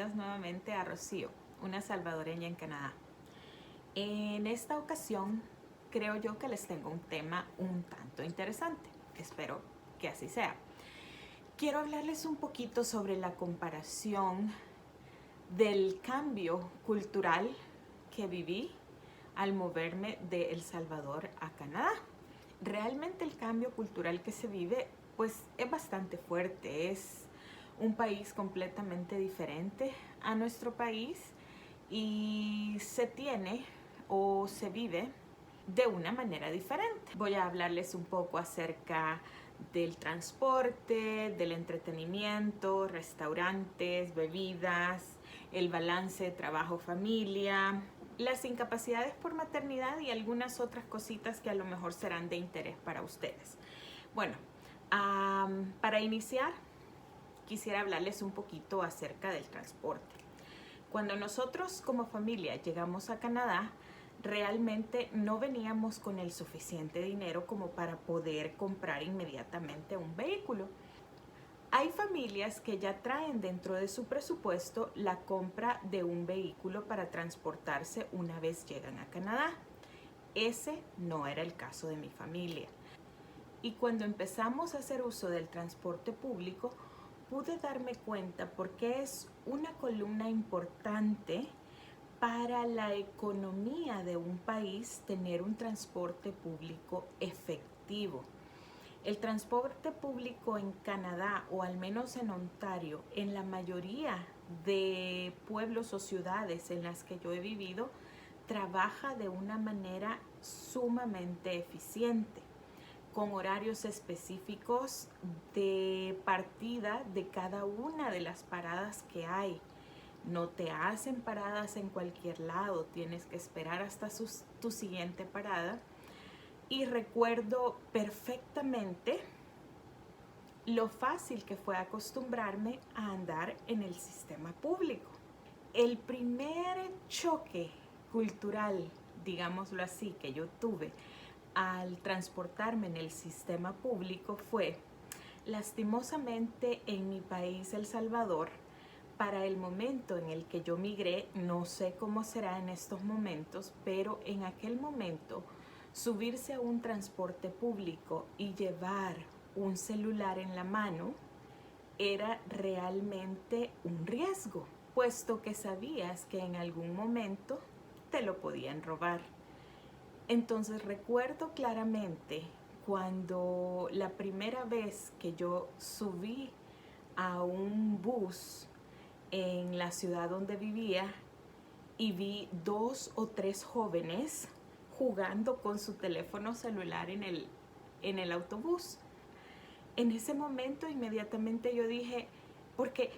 bienvenidos nuevamente a Rocío, una salvadoreña en Canadá. En esta ocasión creo yo que les tengo un tema un tanto interesante, espero que así sea. Quiero hablarles un poquito sobre la comparación del cambio cultural que viví al moverme de El Salvador a Canadá. Realmente el cambio cultural que se vive pues es bastante fuerte, es un país completamente diferente a nuestro país y se tiene o se vive de una manera diferente. Voy a hablarles un poco acerca del transporte, del entretenimiento, restaurantes, bebidas, el balance trabajo-familia, las incapacidades por maternidad y algunas otras cositas que a lo mejor serán de interés para ustedes. Bueno, para iniciar, quisiera hablarles un poquito acerca del transporte. Cuando nosotros como familia llegamos a Canadá, realmente no veníamos con el suficiente dinero como para poder comprar inmediatamente un vehículo. Hay familias que ya traen dentro de su presupuesto la compra de un vehículo para transportarse una vez llegan a Canadá. Ese no era el caso de mi familia. Y cuando empezamos a hacer uso del transporte público, pude darme cuenta porque es una columna importante para la economía de un país tener un transporte público efectivo. El transporte público en Canadá, o al menos en Ontario, en la mayoría de pueblos o ciudades en las que yo he vivido, trabaja de una manera sumamente eficiente, con horarios específicos de partida de cada una de las paradas que hay. No te hacen paradas en cualquier lado, tienes que esperar hasta tu siguiente parada. Y recuerdo perfectamente lo fácil que fue acostumbrarme a andar en el sistema público. El primer choque cultural, digámoslo así, que yo tuve al transportarme en el sistema público fue, lastimosamente en mi país, El Salvador, para el momento en el que yo migré, no sé cómo será en estos momentos, pero en aquel momento subirse a un transporte público y llevar un celular en la mano era realmente un riesgo, puesto que sabías que en algún momento te lo podían robar. Entonces recuerdo claramente cuando la primera vez que yo subí a un bus en la ciudad donde vivía y vi 2 o 3 jóvenes jugando con su teléfono celular en el autobús. En ese momento inmediatamente yo dije, porque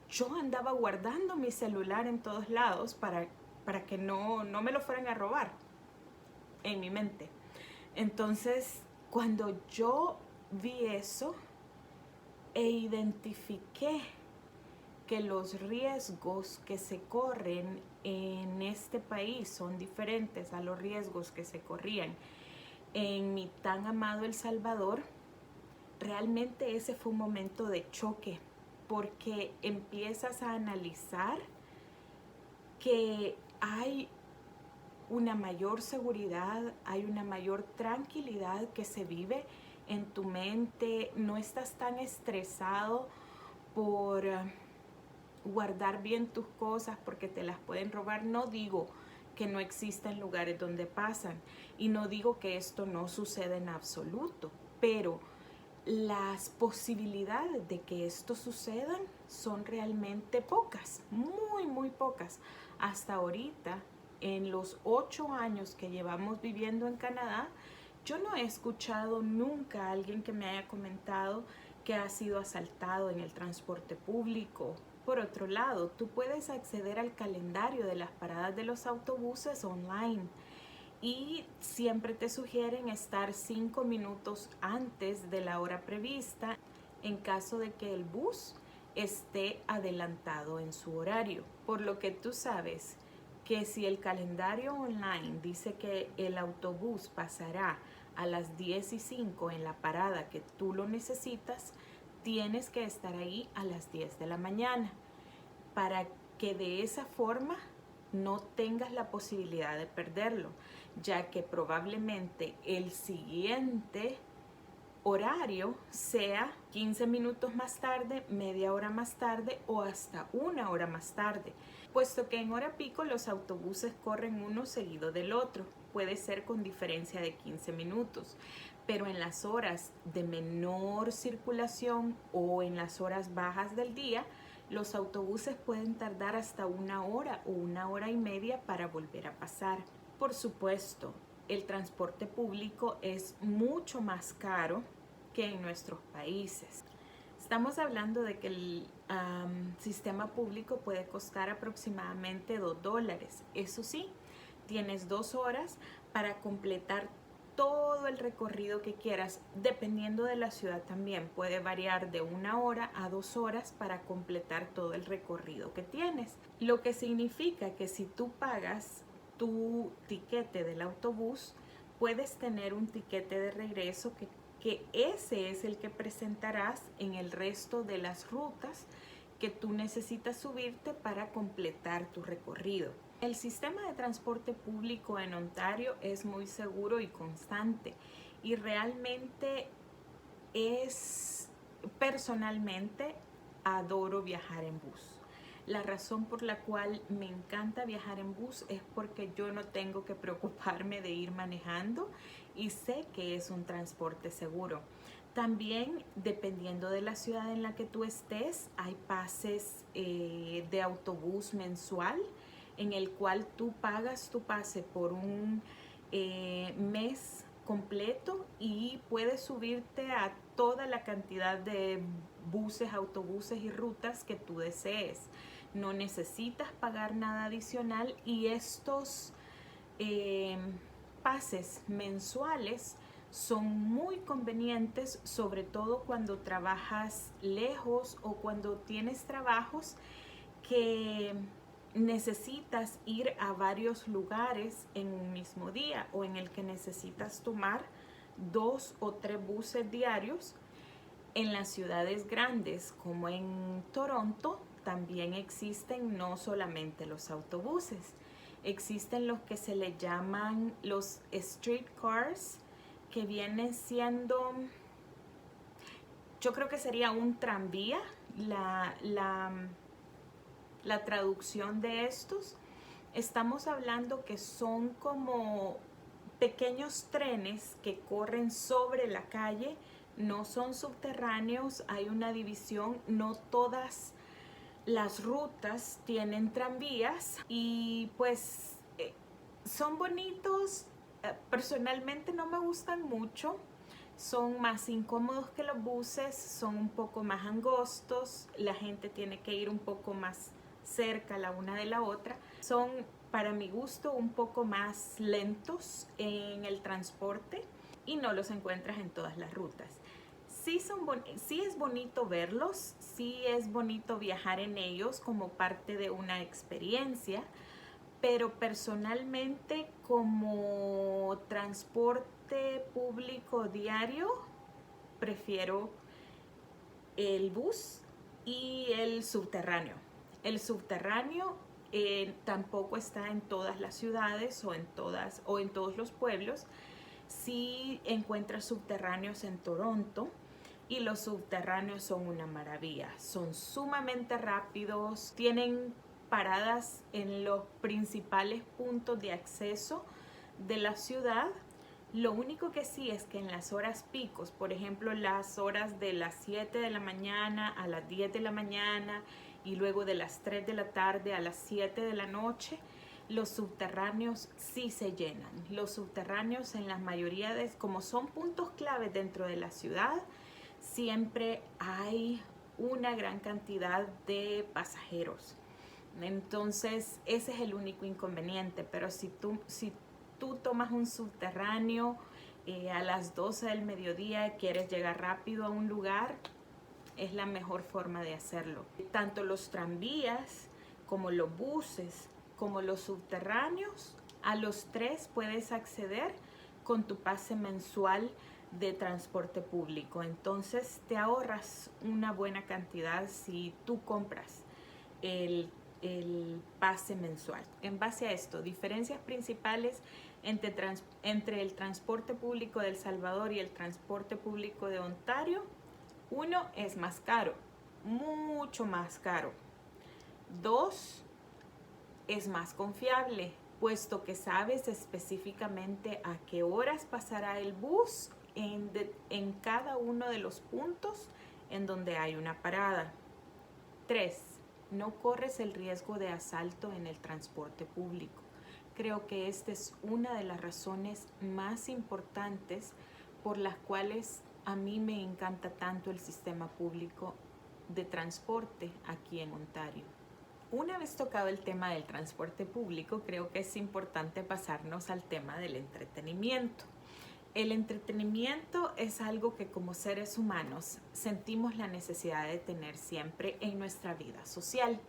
yo andaba guardando mi celular en todos lados para que no me lo fueran a robar, en mi mente. Entonces, cuando yo vi eso e identifiqué que los riesgos que se corren en este país son diferentes a los riesgos que se corrían en mi tan amado El Salvador, realmente ese fue un momento de choque, porque empiezas a analizar que hay una mayor seguridad, hay una mayor tranquilidad que se vive en tu mente, no estás tan estresado por guardar bien tus cosas porque te las pueden robar. No digo que no existan lugares donde pasan y no digo que esto no suceda en absoluto, pero las posibilidades de que esto sucedan son realmente pocas, muy pocas. Hasta ahorita, en los 8 años que llevamos viviendo en Canadá, yo no he escuchado nunca a alguien que me haya comentado que ha sido asaltado en el transporte público. Por otro lado, tú puedes acceder al calendario de las paradas de los autobuses online y siempre te sugieren estar 5 minutos antes de la hora prevista en caso de que el bus esté adelantado en su horario. Por lo que tú sabes que si el calendario online dice que el autobús pasará a las 10:05 en la parada que tú lo necesitas, tienes que estar ahí a las 10 de la mañana. para que de esa forma no tengas la posibilidad de perderlo, ya que probablemente el siguiente horario sea 15 minutos más tarde, media hora más tarde o hasta una hora más tarde, puesto que en hora pico los autobuses corren uno seguido del otro, puede ser con diferencia de 15 minutos, pero en las horas de menor circulación o en las horas bajas del día, los autobuses pueden tardar hasta una hora o una hora y media para volver a pasar. Por supuesto, el transporte público es mucho más caro que en nuestros países. Estamos hablando de que el sistema público puede costar aproximadamente $2. Eso sí, tienes 2 horas para completar todo el recorrido que quieras, dependiendo de la ciudad también. Puede variar de 1 hora a 2 horas para completar todo el recorrido que tienes. Lo que significa que si tú pagas tu tiquete del autobús, puedes tener un tiquete de regreso que ese es el que presentarás en el resto de las rutas que tú necesitas subirte para completar tu recorrido. El sistema de transporte público en Ontario es muy seguro y constante y realmente personalmente adoro viajar en bus. La razón por la cual me encanta viajar en bus es porque yo no tengo que preocuparme de ir manejando y sé que es un transporte seguro. También, dependiendo de la ciudad en la que tú estés, hay pases de autobús mensual en el cual tú pagas tu pase por un mes completo y puedes subirte a toda la cantidad de buses, autobuses y rutas que tú desees. No necesitas pagar nada adicional y estos pases mensuales son muy convenientes, sobre todo cuando trabajas lejos o cuando tienes trabajos que necesitas ir a varios lugares en un mismo día o en el que necesitas tomar 2 o 3 buses diarios. En las ciudades grandes como en Toronto también existen no solamente los autobuses, existen los que se le llaman los streetcars, que vienen siendo, yo creo que sería un tranvía, la traducción de estos. Estamos hablando que son como pequeños trenes que corren sobre la calle, no son subterráneos, hay una división, no todas las rutas tienen tranvías y pues son bonitos. Personalmente no me gustan mucho, son más incómodos que los buses, son un poco más angostos, la gente tiene que ir un poco más cerca la una de la otra, son para mi gusto un poco más lentos en el transporte y no los encuentras en todas las rutas. Sí es bonito verlos, sí es bonito viajar en ellos como parte de una experiencia, pero personalmente como transporte público diario prefiero el bus y el subterráneo. El subterráneo tampoco está en todas las ciudades o en todos los pueblos. Sí encuentras subterráneos en Toronto y los subterráneos son una maravilla. Son sumamente rápidos, tienen paradas en los principales puntos de acceso de la ciudad. Lo único que sí es que en las horas picos, por ejemplo, las horas de las 7 de la mañana a las 10 de la mañana y luego de las 3 de la tarde a las 7 de la noche, los subterráneos sí se llenan. Los subterráneos en la mayoría de, como son puntos claves dentro de la ciudad, siempre hay una gran cantidad de pasajeros. Entonces ese es el único inconveniente, pero si tú tomas un subterráneo a las 12 del mediodía, quieres llegar rápido a un lugar, es la mejor forma de hacerlo. Tanto los tranvías como los buses como los subterráneos, a los 3 puedes acceder con tu pase mensual de transporte público. Entonces te ahorras una buena cantidad si tú compras el pase mensual. En base a esto, diferencias principales entre el transporte público de El Salvador y el transporte público de Ontario. Uno, es más caro, mucho más caro. Dos, es más confiable, puesto que sabes específicamente a qué horas pasará el bus en cada uno de los puntos en donde hay una parada. 3. No corres el riesgo de asalto en el transporte público. Creo que esta es una de las razones más importantes por las cuales a mí me encanta tanto el sistema público de transporte aquí en Ontario. Una vez tocado el tema del transporte público, creo que es importante pasarnos al tema del entretenimiento. El entretenimiento es algo que como seres humanos sentimos la necesidad de tener siempre en nuestra vida social.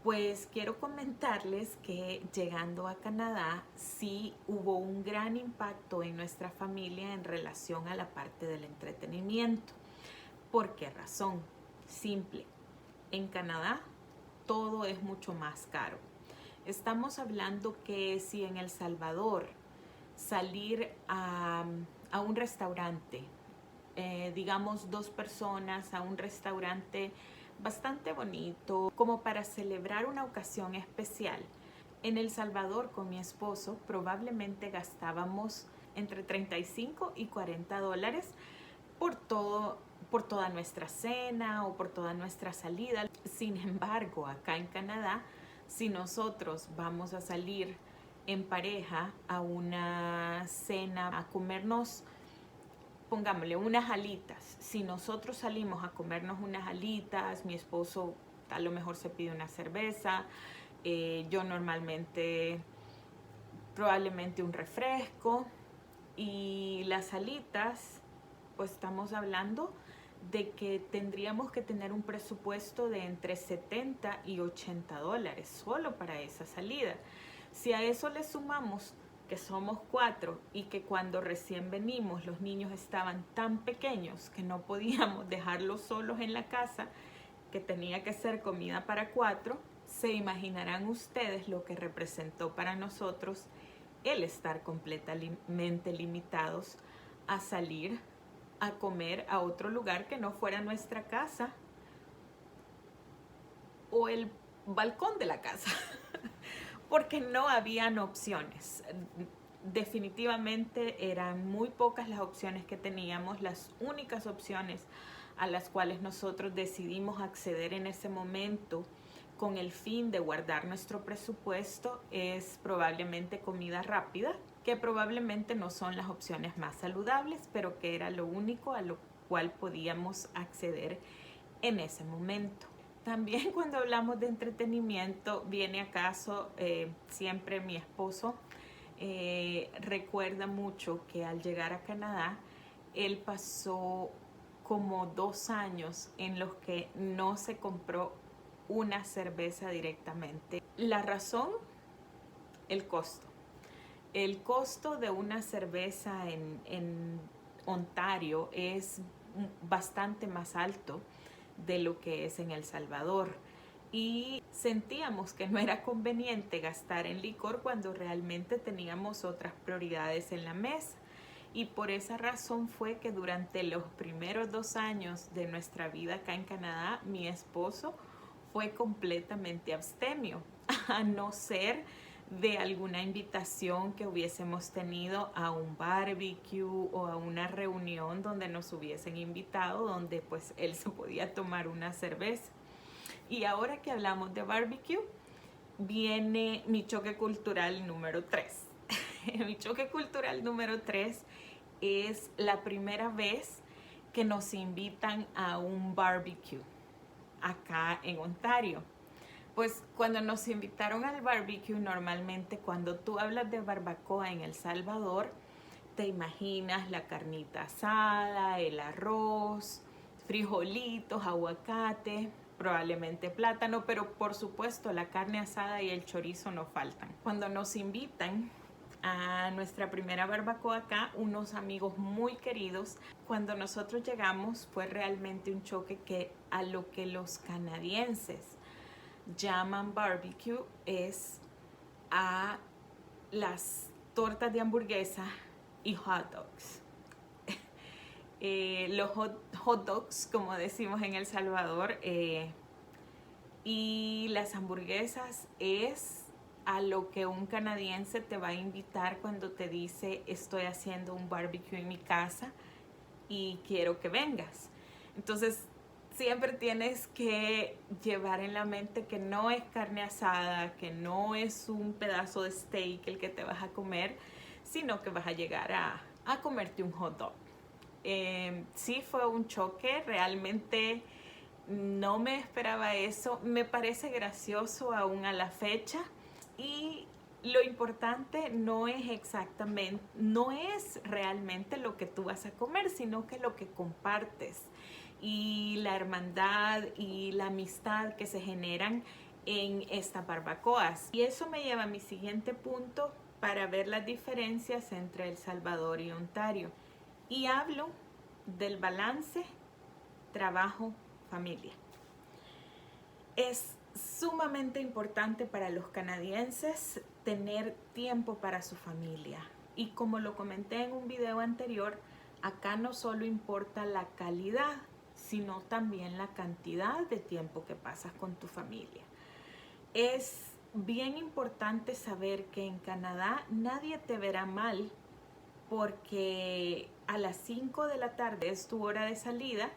Pues quiero comentarles que llegando a Canadá sí hubo un gran impacto en nuestra familia en relación a la parte del entretenimiento. ¿Por qué razón? Simple. En Canadá todo es mucho más caro. Estamos hablando que si en El Salvador salir a un restaurante, digamos 2 personas a un restaurante bastante bonito, como para celebrar una ocasión especial. En El Salvador con mi esposo probablemente gastábamos entre 35 y 40 dólares por toda nuestra cena o por toda nuestra salida. Sin embargo, acá en Canadá, si nosotros vamos a salir en pareja a una cena, a comernos, pongámosle, unas alitas. Si nosotros salimos a comernos unas alitas, mi esposo a lo mejor se pide una cerveza, yo normalmente probablemente un refresco, y las alitas, pues estamos hablando de que tendríamos que tener un presupuesto de entre 70 y 80 dólares solo para esa salida. Si a eso le sumamos que somos 4 y que cuando recién venimos los niños estaban tan pequeños que no podíamos dejarlos solos en la casa, que tenía que ser comida para 4, se imaginarán ustedes lo que representó para nosotros el estar completamente limitados a salir a comer a otro lugar que no fuera nuestra casa o el balcón de la casa. Porque no habían opciones. Definitivamente eran muy pocas las opciones que teníamos. Las únicas opciones a las cuales nosotros decidimos acceder en ese momento con el fin de guardar nuestro presupuesto es probablemente comida rápida, que probablemente no son las opciones más saludables, pero que era lo único a lo cual podíamos acceder en ese momento. También cuando hablamos de entretenimiento viene a caso siempre mi esposo recuerda mucho que al llegar a Canadá él pasó como 2 años en los que no se compró una cerveza directamente. La razón, el costo. El costo de una cerveza en Ontario es bastante más alto de lo que es en El Salvador, y sentíamos que no era conveniente gastar en licor cuando realmente teníamos otras prioridades en la mesa, y por esa razón fue que durante los primeros 2 años de nuestra vida acá en Canadá mi esposo fue completamente abstemio, a no ser de alguna invitación que hubiésemos tenido a un barbecue o a una reunión donde nos hubiesen invitado, donde pues él se podía tomar una cerveza. Y ahora que hablamos de barbecue, viene mi choque cultural número 3. Mi choque cultural número 3 es la primera vez que nos invitan a un barbecue acá en Ontario. Pues cuando nos invitaron al barbecue, normalmente cuando tú hablas de barbacoa en El Salvador, te imaginas la carnita asada, el arroz, frijolitos, aguacate, probablemente plátano, pero por supuesto la carne asada y el chorizo no faltan. Cuando nos invitan a nuestra primera barbacoa acá, unos amigos muy queridos, cuando nosotros llegamos fue realmente un choque que a lo que los canadienses llaman barbecue es a las tortas de hamburguesa y hot dogs. Los hot dogs, como decimos en El Salvador, y las hamburguesas es a lo que un canadiense te va a invitar cuando te dice estoy haciendo un barbecue en mi casa y quiero que vengas. Entonces siempre tienes que llevar en la mente que no es carne asada, que no es un pedazo de steak el que te vas a comer, sino que vas a llegar a comerte un hot dog. Sí fue un choque, realmente no me esperaba eso, me parece gracioso aún a la fecha, y lo importante no es realmente lo que tú vas a comer, sino que lo que compartes y la hermandad y la amistad que se generan en estas barbacoas. Y eso me lleva a mi siguiente punto para ver las diferencias entre El Salvador y Ontario. Y hablo del balance trabajo-familia. Es sumamente importante para los canadienses tener tiempo para su familia. Y como lo comenté en un video anterior, acá no solo importa la calidad, sino también la cantidad de tiempo que pasas con tu familia. Es bien importante saber que en Canadá nadie te verá mal porque a las 5 de la tarde es tu hora de salida,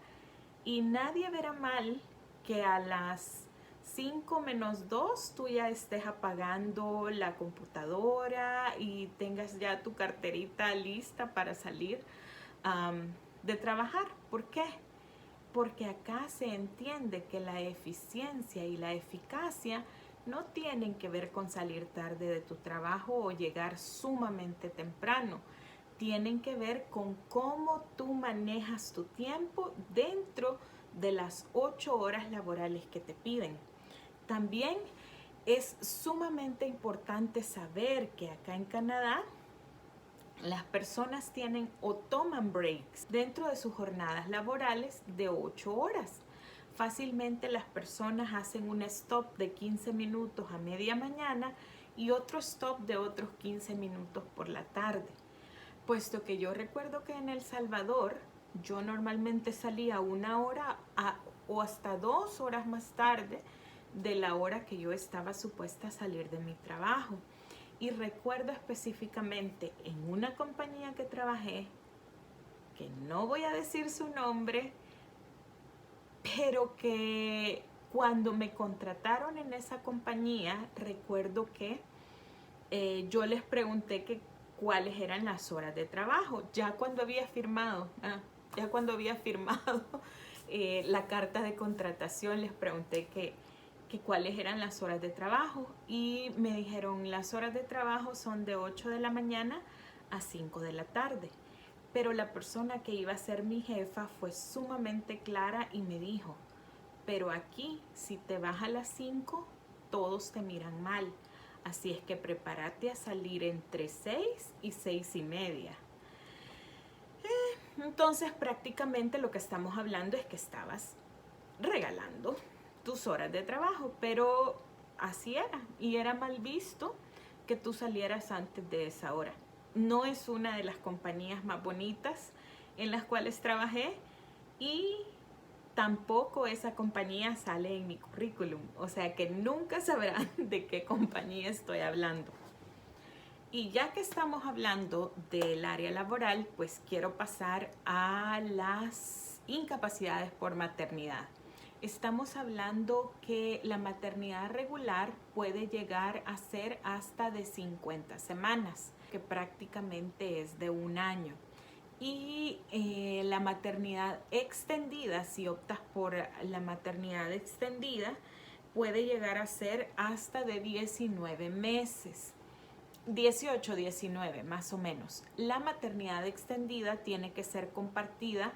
y nadie verá mal que a las 5 menos 2 tú ya estés apagando la computadora y tengas ya tu carterita lista para salir de trabajar. ¿Por qué? Porque acá se entiende que la eficiencia y la eficacia no tienen que ver con salir tarde de tu trabajo o llegar sumamente temprano. Tienen que ver con cómo tú manejas tu tiempo dentro de las 8 horas laborales que te piden. También es sumamente importante saber que acá en Canadá las personas tienen o toman breaks dentro de sus jornadas laborales de 8 horas. Fácilmente las personas hacen un stop de 15 minutos a media mañana y otro stop de otros 15 minutos por la tarde. Puesto que yo recuerdo que en El Salvador yo normalmente salía 1 hora o hasta 2 horas más tarde de la hora que yo estaba supuesta a salir de mi trabajo. Y recuerdo específicamente en una compañía que trabajé, que no voy a decir su nombre, pero que cuando me contrataron en esa compañía, recuerdo que yo les pregunté que cuáles eran las horas de trabajo. Ya cuando había firmado la carta de contratación, les pregunté que cuáles eran las horas de trabajo, y me dijeron las horas de trabajo son de 8 de la mañana a 5 de la tarde. Pero la persona que iba a ser mi jefa fue sumamente clara y me dijo, pero aquí si te vas a las 5 todos te miran mal. Así es que prepárate a salir entre 6 y 6 y media. Entonces prácticamente lo que estamos hablando es que estabas regalando tus horas de trabajo, pero así era, y era mal visto que tú salieras antes de esa hora. No es una de las compañías más bonitas en las cuales trabajé, y tampoco esa compañía sale en mi currículum, o sea que nunca sabrán de qué compañía estoy hablando. Y ya que estamos hablando del área laboral, pues quiero pasar a las incapacidades por maternidad. Estamos hablando que la maternidad regular puede llegar a ser hasta de 50 semanas, que prácticamente es de 1 año. Y la maternidad extendida, si optas por la maternidad extendida, puede llegar a ser hasta de 19 meses. 18, 19 más o menos. La maternidad extendida tiene que ser compartida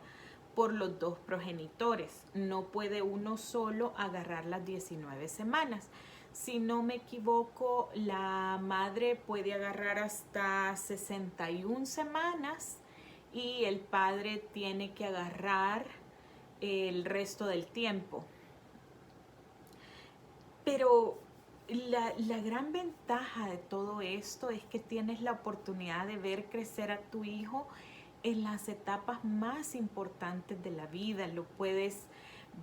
por los 2 progenitores. No puede uno solo agarrar las 19 semanas. Si no me equivoco, la madre puede agarrar hasta 61 semanas y el padre tiene que agarrar el resto del tiempo. Pero la gran ventaja de todo esto es que tienes la oportunidad de ver crecer a tu hijo en las etapas más importantes de la vida. Lo puedes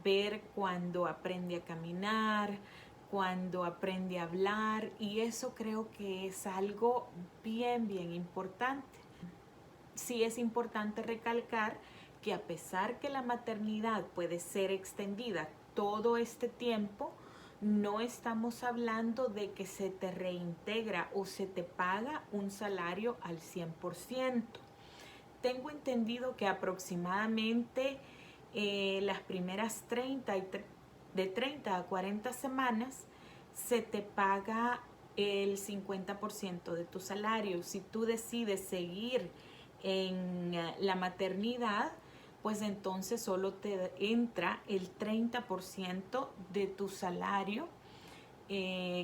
ver cuando aprende a caminar, cuando aprende a hablar, y eso creo que es algo bien importante. Sí es importante recalcar que a pesar que la maternidad puede ser extendida todo este tiempo, no estamos hablando de que se te reintegra o se te paga un salario al 100%. Tengo entendido que aproximadamente las primeras de 30 a 40 semanas se te paga el 50% de tu salario. Si tú decides seguir en la maternidad, pues entonces solo te entra el 30% de tu salario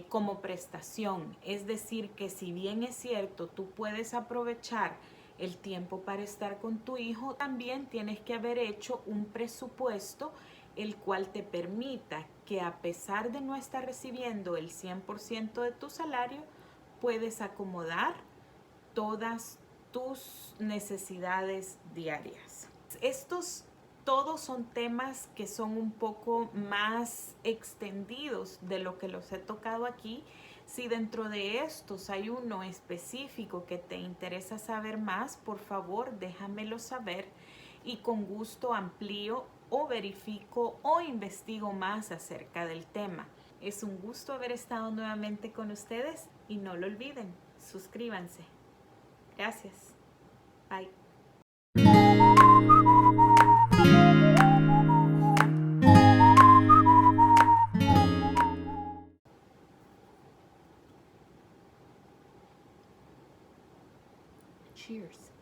como prestación. Es decir, que si bien es cierto, tú puedes aprovechar el tiempo para estar con tu hijo, también tienes que haber hecho un presupuesto el cual te permita que, a pesar de no estar recibiendo el 100% de tu salario, puedes acomodar todas tus necesidades diarias. Estos todos son temas que son un poco más extendidos de lo que los he tocado aquí. Si dentro de estos hay uno específico que te interesa saber más, por favor déjamelo saber y con gusto amplío o verifico o investigo más acerca del tema. Es un gusto haber estado nuevamente con ustedes y no lo olviden, suscríbanse. Gracias. Bye. Cheers.